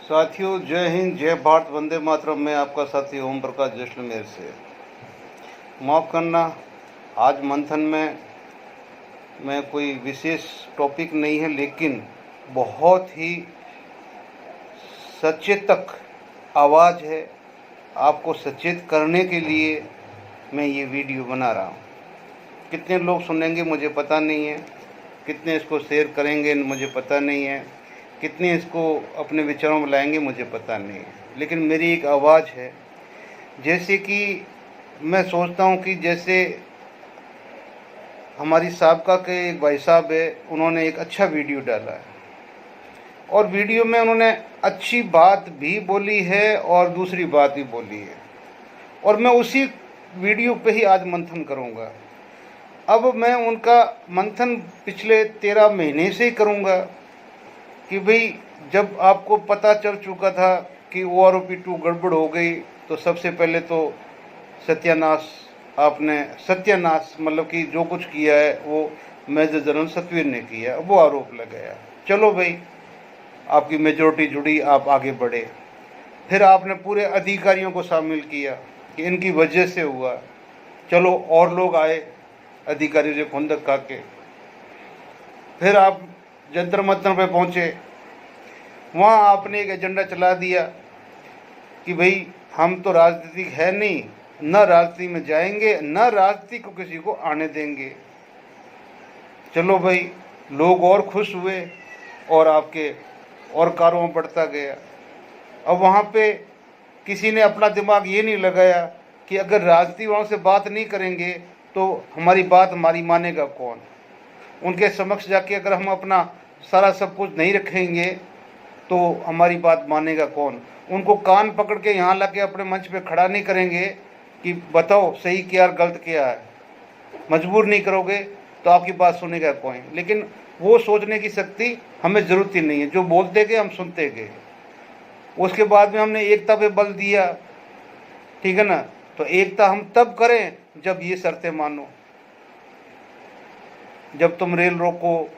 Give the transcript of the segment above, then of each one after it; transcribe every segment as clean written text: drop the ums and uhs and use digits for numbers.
साथियों, जय हिंद, जय भारत, वंदे मातरम। मैं आपका साथी ओम प्रकाश जैसलमेर से। माफ़ करना, आज मंथन में कोई विशेष टॉपिक नहीं है, लेकिन बहुत ही सचेतक आवाज़ है। आपको सचेत करने के लिए मैं ये वीडियो बना रहा हूँ। कितने लोग सुनेंगे मुझे पता नहीं है, कितने इसको शेयर करेंगे मुझे पता नहीं है, कितने इसको अपने विचारों में लाएंगे मुझे पता नहीं है, लेकिन मेरी एक आवाज़ है। जैसे कि मैं सोचता हूँ कि जैसे हमारी साबका के एक भाई साहब है, उन्होंने एक अच्छा वीडियो डाला है और वीडियो में उन्होंने अच्छी बात भी बोली है और दूसरी बात भी बोली है, और मैं उसी वीडियो पे ही आज मंथन करूँगा। अब मैं उनका मंथन पिछले 13 महीने से ही करूँगा कि भाई, जब आपको पता चल चुका था कि OROP-2 गड़बड़ हो गई, तो सबसे पहले तो सत्यानाश मतलब कि जो कुछ किया है वो मेजर जनरल सतवीर ने किया, वो आरोप लगाया। चलो भाई, आपकी मेजोरिटी जुड़ी, आप आगे बढ़े। फिर आपने पूरे अधिकारियों को शामिल किया कि इनकी वजह से हुआ। चलो, और लोग आए अधिकारी से खुंदक खा के। फिर आप जंतर मंतर पे पहुँचे, वहाँ आपने एक एजेंडा चला दिया कि भाई हम तो राजनीतिक है नहीं, न राजनीति में जाएंगे, न राजनीति को किसी को आने देंगे। चलो भाई, लोग और खुश हुए और आपके और कारोबार बढ़ता गया। अब वहाँ पे किसी ने अपना दिमाग ये नहीं लगाया कि अगर राजनीति वालों से बात नहीं करेंगे तो हमारी बात मानेगा कौन। उनके समक्ष जाके अगर हम अपना सारा सब कुछ नहीं रखेंगे तो हमारी बात मानेगा कौन। उनको कान पकड़ के यहाँ ला के अपने मंच पे खड़ा नहीं करेंगे कि बताओ सही क्या और गलत क्या है, मजबूर नहीं करोगे तो आपकी बात सुनेगा कौन। लेकिन वो सोचने की शक्ति हमें ज़रूरत ही नहीं है। जो बोलते गए हम सुनते गए। उसके बाद में हमने एकता पे बल दिया, ठीक है ना। तो एकता हम तब करें जब ये शर्तें मानो। जब तुम रेल रोको,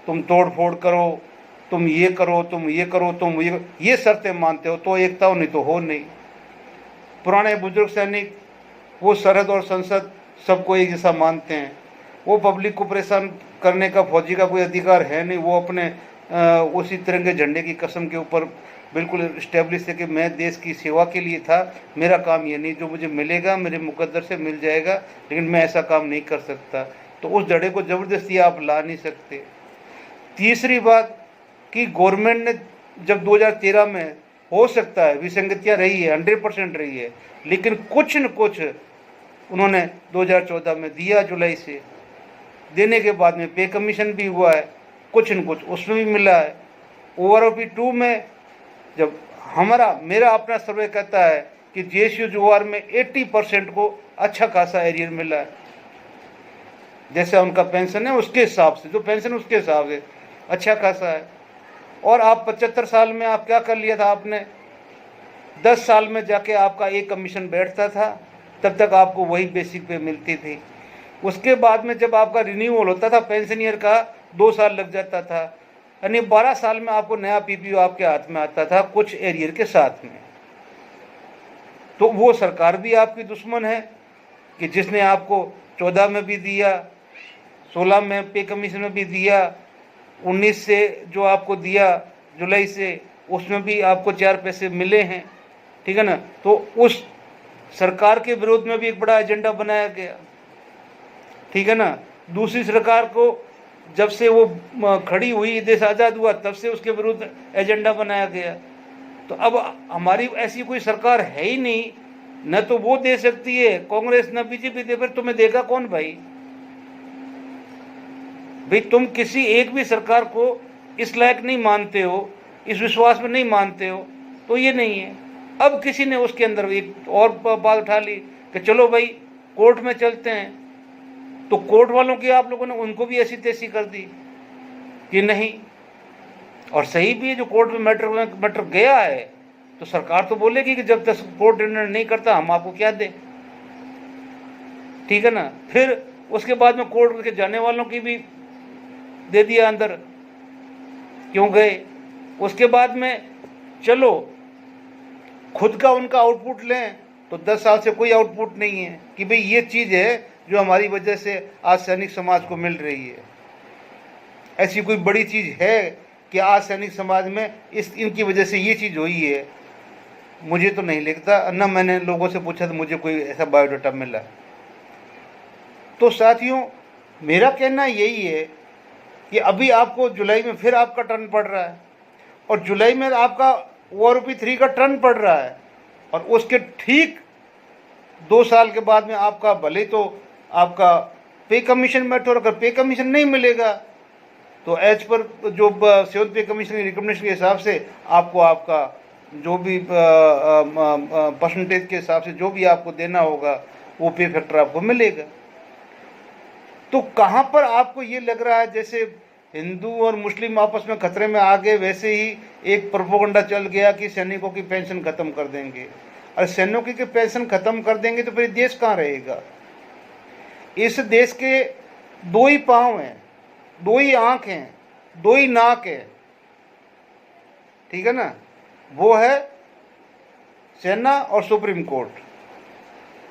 तुम तोड़ फोड़ करो, तुम ये करो, तुम ये करो, तुम ये शर्तें मानते हो तो एकता हो, नहीं तो हो नहीं। पुराने बुजुर्ग सैनिक वो सरहद और संसद सबको एक जैसा मानते हैं। वो पब्लिक को परेशान करने का फौजी का कोई अधिकार है नहीं। वो अपने उसी तिरंगे झंडे की कसम के ऊपर बिल्कुल इस्टेब्लिश है कि मैं देश की सेवा के लिए था, मेरा काम ये नहीं, जो मुझे मिलेगा मेरे मुकद्दर से मिल जाएगा, लेकिन मैं ऐसा काम नहीं कर सकता। तो उस जड़े को ज़बरदस्ती आप ला नहीं सकते। तीसरी बात कि गवर्नमेंट ने जब 2013 में हो सकता है विसंगतियाँ रही है, 100% रही है, लेकिन कुछ न कुछ उन्होंने 2014 में दिया। जुलाई से देने के बाद में पे कमीशन भी हुआ है, कुछ न कुछ उसमें भी मिला है। OROP-2 में जब मेरा अपना सर्वे कहता है कि JSU जोहार में 80% को अच्छा खासा एरियर मिला है। जैसे उनका पेंशन है उसके हिसाब से, जो पेंशन उसके हिसाब से अच्छा खासा है। और आप 75 साल में आप क्या कर लिया था आपने, 10 साल में जाके आपका एक कमीशन बैठता था, तब तक आपको वही बेसिक पे मिलती थी। उसके बाद में जब आपका रिन्यूअल होता था पेंशनियर का, 2 साल लग जाता था, यानी 12 साल में आपको नया PPO आपके हाथ में आता था कुछ एरियर के साथ में। तो वो सरकार भी आपकी दुश्मन है कि जिसने आपको 14 में भी दिया, 16 में पे कमीशन में भी दिया, 19 से जो आपको दिया जुलाई से, उसमें भी आपको 4 पैसे मिले हैं, ठीक है ना। तो उस सरकार के विरोध में भी एक बड़ा एजेंडा बनाया गया, ठीक है ना। दूसरी सरकार को जब से वो खड़ी हुई, देश आज़ाद हुआ, तब से उसके विरुद्ध एजेंडा बनाया गया। तो अब हमारी ऐसी कोई सरकार है ही नहीं, न तो वो दे सकती है कांग्रेस, न BJP दे। फिर तुम्हें देगा कौन भाई? तुम किसी एक भी सरकार को इस लायक नहीं मानते हो, इस विश्वास में नहीं मानते हो, तो ये नहीं है। अब किसी ने उसके अंदर एक और बात उठा ली कि चलो भाई कोर्ट में चलते हैं। तो कोर्ट वालों की आप लोगों ने उनको भी ऐसी तैसी कर दी कि नहीं। और सही भी है, जो कोर्ट में मैटर गया है तो सरकार तो बोलेगी कि जब तक कोर्ट निर्णय नहीं करता हम आपको क्या दें, ठीक है ना। फिर उसके बाद में कोर्ट के जाने वालों की भी दे दिया अंदर, क्यों गए। उसके बाद में चलो खुद का उनका आउटपुट लें तो 10 साल से कोई आउटपुट नहीं है कि भाई ये चीज़ है जो हमारी वजह से आज सैनिक समाज को मिल रही है। ऐसी कोई बड़ी चीज़ है कि आज सैनिक समाज में इनकी वजह से ये चीज़ हुई है? मुझे तो नहीं लगता, न मैंने लोगों से पूछा तो मुझे कोई ऐसा बायोडाटा मिला। तो साथियों, मेरा कहना यही है कि अभी आपको जुलाई में फिर आपका टर्न पड़ रहा है, और जुलाई में आपका ORP3 का टर्न पड़ रहा है, और उसके ठीक 2 साल के बाद में आपका भले तो आपका पे कमीशन बैठो, और अगर पे कमीशन नहीं मिलेगा तो एज पर जो 7th पे कमीशन की रिकमेंडेशन के हिसाब से आपको आपका जो भी परसेंटेज के हिसाब से जो भी आपको देना होगा वो पे फैक्टर आपको मिलेगा। तो कहाँ पर आपको ये लग रहा है जैसे हिंदू और मुस्लिम आपस में खतरे में आ गए, वैसे ही एक प्रोपोगंडा चल गया कि सैनिकों की पेंशन खत्म कर देंगे। और सैनिकों की पेंशन खत्म कर देंगे तो फिर देश कहाँ रहेगा? इस देश के 2 ही पाँव हैं, 2 ही आँख हैं, 2 ही नाक है, ठीक है ना? वो है सेना और सुप्रीम कोर्ट।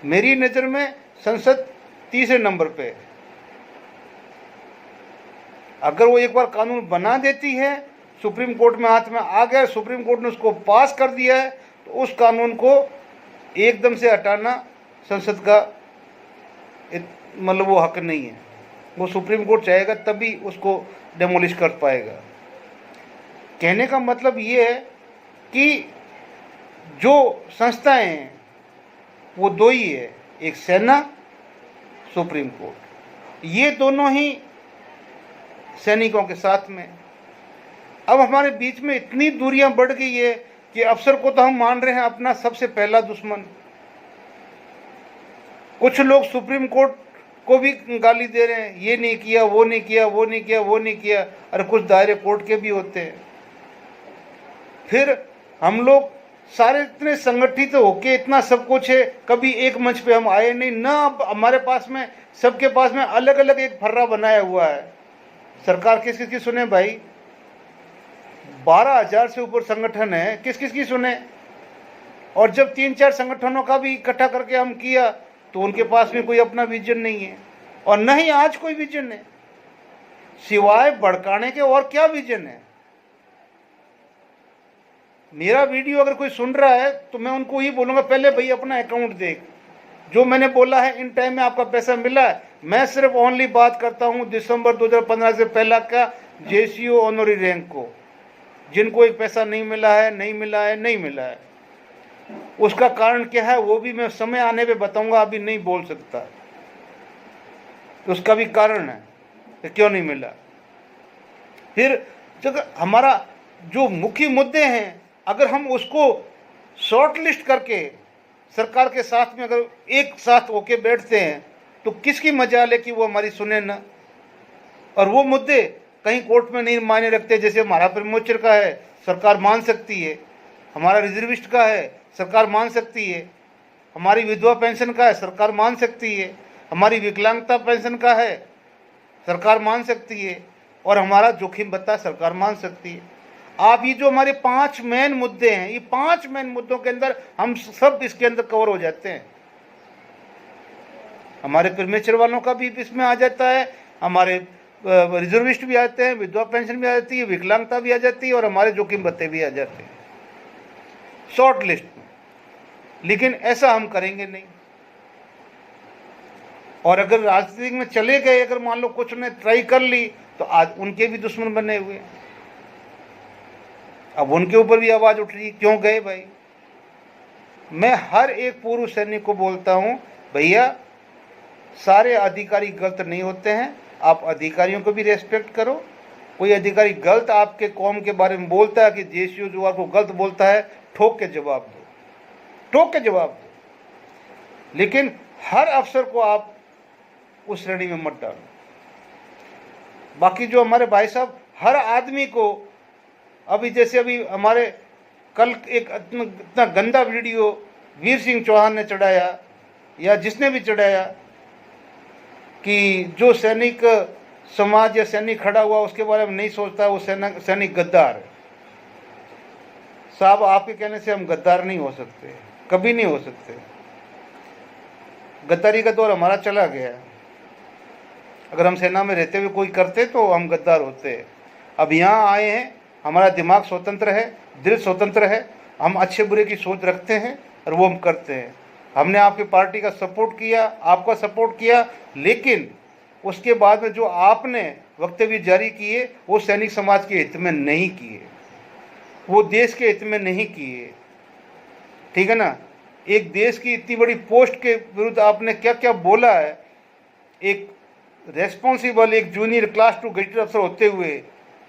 मेरी नज़र में संसद तीसरे नंबर पे है। अगर वो एक बार कानून बना देती है, सुप्रीम कोर्ट में हाथ में आ गया, सुप्रीम कोर्ट ने उसको पास कर दिया है, तो उस कानून को एकदम से हटाना संसद का मतलब वो हक नहीं है। वो सुप्रीम कोर्ट चाहेगा तभी उसको डेमोलिश कर पाएगा। कहने का मतलब ये है कि जो संस्थाएं हैं वो 2 ही है, एक सेना, सुप्रीम कोर्ट। ये दोनों ही सैनिकों के साथ में। अब हमारे बीच में इतनी दूरियां बढ़ गई है कि अफसर को तो हम मान रहे हैं अपना सबसे पहला दुश्मन। कुछ लोग सुप्रीम कोर्ट को भी गाली दे रहे हैं, ये नहीं किया, वो नहीं किया, वो नहीं किया, वो नहीं किया। अरे कुछ दायरे कोर्ट के भी होते हैं। फिर हम लोग सारे इतने संगठित होके इतना सब कुछ है, कभी एक मंच पे हम आए नहीं ना। अब हमारे पास में सबके पास में अलग अलग एक फर्रा बनाया हुआ है। सरकार किस किस की सुने भाई? 12,000 से ऊपर संगठन है, किस किस की सुने? और जब 3-4 संगठनों का भी इकट्ठा करके हम किया तो उनके पास में कोई अपना विजन नहीं है, और न ही आज कोई विजन है, सिवाय भड़काने के और क्या विजन है? मेरा वीडियो अगर कोई सुन रहा है तो मैं उनको ही बोलूँगा, पहले भाई अपना अकाउंट देख, जो मैंने बोला है इन टाइम में आपका पैसा मिला है। मैं सिर्फ ओनली बात करता हूँ दिसंबर 2015 से पहला का JCO ऑनरी रैंक को। जिनको एक पैसा नहीं मिला है, नहीं मिला है, नहीं मिला है, उसका कारण क्या है वो भी मैं समय आने पे बताऊंगा, अभी नहीं बोल सकता। तो उसका भी कारण है कि क्यों नहीं मिला। फिर जब हमारा जो मुख्य मुद्दे हैं, अगर हम उसको शॉर्ट लिस्ट करके सरकार के साथ में अगर एक साथ होके बैठते हैं तो किसकी मजाल है कि वो हमारी सुने ना। और वो मुद्दे कहीं कोर्ट में नहीं मायने रखते। जैसे हमारा प्रमोचर का है, सरकार मान सकती है। हमारा रिजर्विस्ट का है, सरकार मान सकती है। हमारी विधवा पेंशन का है, सरकार मान सकती है। हमारी विकलांगता पेंशन का है, सरकार मान सकती है। और हमारा जोखिम भत्ता सरकार मान सकती है। आप ये जो हमारे 5 मेन मुद्दे हैं, ये 5 मेन मुद्दों के अंदर हम सब इसके अंदर कवर हो जाते हैं। हमारे प्रीमेचर वालों का भी इसमें आ जाता है, हमारे रिजर्विस्ट भी आते हैं, विधवा पेंशन भी आ जाती है, विकलांगता भी आ जाती है, और हमारे जोखिम भत्ते भी आ जाते हैं शॉर्ट लिस्ट में। लेकिन ऐसा हम करेंगे नहीं। और अगर राजनीति में चले गए, अगर मान लो कुछ ने ट्राई कर ली, तो आज उनके भी दुश्मन बने हुए हैं। अब उनके ऊपर भी आवाज उठ रही है, क्यों गए भाई? मैं हर एक पूर्व सैनिक को बोलता हूं, भैया सारे अधिकारी गलत नहीं होते हैं, आप अधिकारियों को भी रेस्पेक्ट करो। कोई अधिकारी गलत आपके कौम के बारे में बोलता है कि JCO जो आपको गलत बोलता है, ठोक के जवाब दो, ठोक के जवाब दो। लेकिन हर अफसर को आप उस श्रेणी में मत डालो। बाकी जो हमारे भाई साहब, हर आदमी को अभी जैसे अभी हमारे कल एक इतना गंदा वीडियो वीर सिंह चौहान ने चढ़ाया, या जिसने भी चढ़ाया, कि जो सैनिक समाज या सैनिक खड़ा हुआ उसके बारे में नहीं सोचता, वो सैनिक गद्दार है। साहब आपके कहने से हम गद्दार नहीं हो सकते, कभी नहीं हो सकते। गद्दारी का दौर हमारा चला गया है। अगर हम सेना में रहते हुए कोई करते तो हम गद्दार होते। अब यहाँ आए हैं, हमारा दिमाग स्वतंत्र है, दिल स्वतंत्र है, हम अच्छे बुरे की सोच रखते हैं और वो हम करते हैं। हमने आपकी पार्टी का सपोर्ट किया, आपका सपोर्ट किया, लेकिन उसके बाद में जो आपने वक्तव्य जारी किए वो सैनिक समाज के हित में नहीं किए, वो देश के हित में नहीं किए। ठीक है ना। एक देश की इतनी बड़ी पोस्ट के विरुद्ध आपने क्या क्या बोला है। एक रेस्पॉन्सिबल, एक जूनियर क्लास 2 गजेटेड अफसर होते हुए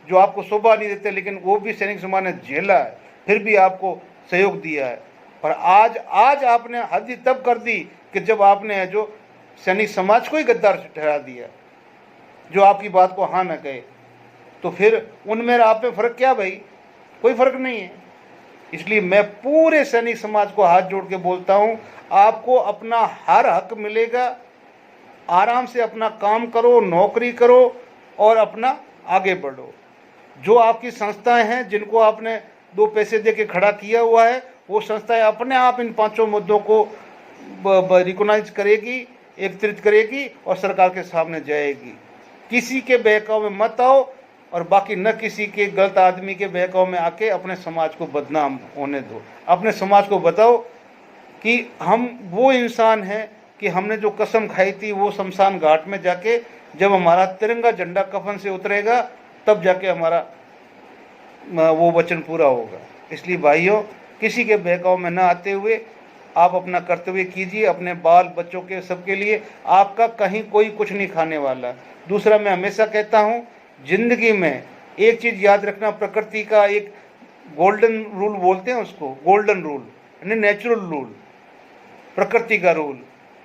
जो आपको शोभा नहीं देते, लेकिन वो भी सैनिक समाज ने झेला है, फिर भी आपको सहयोग दिया है। और आज आपने हद ही तब कर दी कि जब आपने जो सैनिक समाज को ही गद्दार ठहरा दिया, जो आपकी बात को हाँ न कहे, तो फिर उनमें आप में फ़र्क क्या भाई? कोई फ़र्क नहीं है। इसलिए मैं पूरे सैनिक समाज को हाथ जोड़ के बोलता हूँ, आपको अपना हर हक मिलेगा। आराम से अपना काम करो, नौकरी करो और अपना आगे बढ़ो। जो आपकी संस्थाएं हैं जिनको आपने 2 पैसे दे के खड़ा किया हुआ है, वो संस्थाएं अपने आप इन 5 मुद्दों को रिकॉग्नाइज करेगी, एकत्रित करेगी और सरकार के सामने जाएगी। किसी के बहकाव में मत आओ और बाकी न किसी के गलत आदमी के बहकाव में आके अपने समाज को बदनाम होने दो। अपने समाज को बताओ कि हम वो इंसान हैं कि हमने जो कसम खाई थी वो शमशान घाट में जाके जब हमारा तिरंगा झंडा कफन से उतरेगा तब जाके हमारा वो वचन पूरा होगा। इसलिए भाइयों, किसी के बहकाव में न आते हुए आप अपना कर्तव्य कीजिए, अपने बाल बच्चों के सबके लिए। आपका कहीं कोई कुछ नहीं खाने वाला। दूसरा, मैं हमेशा कहता हूँ, जिंदगी में एक चीज़ याद रखना, प्रकृति का एक गोल्डन रूल बोलते हैं उसको, गोल्डन रूल यानी नेचुरल रूल, प्रकृति का रूल,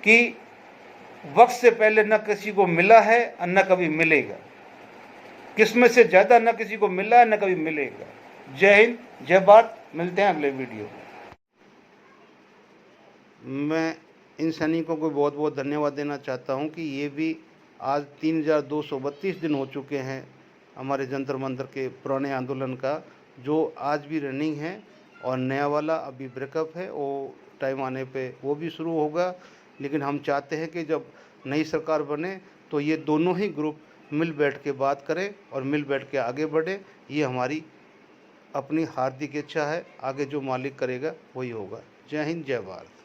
कि वक्त से पहले न किसी को मिला है और न कभी मिलेगा। किस्मत से ज़्यादा न किसी को मिला है न कभी मिलेगा। जय हिंद, जय भारत। मिलते हैं अगले वीडियो। मैं इन सैनिकों को बहुत बहुत धन्यवाद देना चाहता हूं कि ये भी आज 3232 दिन हो चुके हैं हमारे जंतर मंतर के पुराने आंदोलन का, जो आज भी रनिंग है, और नया वाला अभी ब्रेकअप है, वो टाइम आने पे वो भी शुरू होगा। लेकिन हम चाहते हैं कि जब नई सरकार बने तो ये दोनों ही ग्रुप मिल बैठ के बात करें और मिल बैठ के आगे बढ़े। ये हमारी अपनी हार्दिक इच्छा है। आगे जो मालिक करेगा वही होगा। जय हिंद, जय भारत।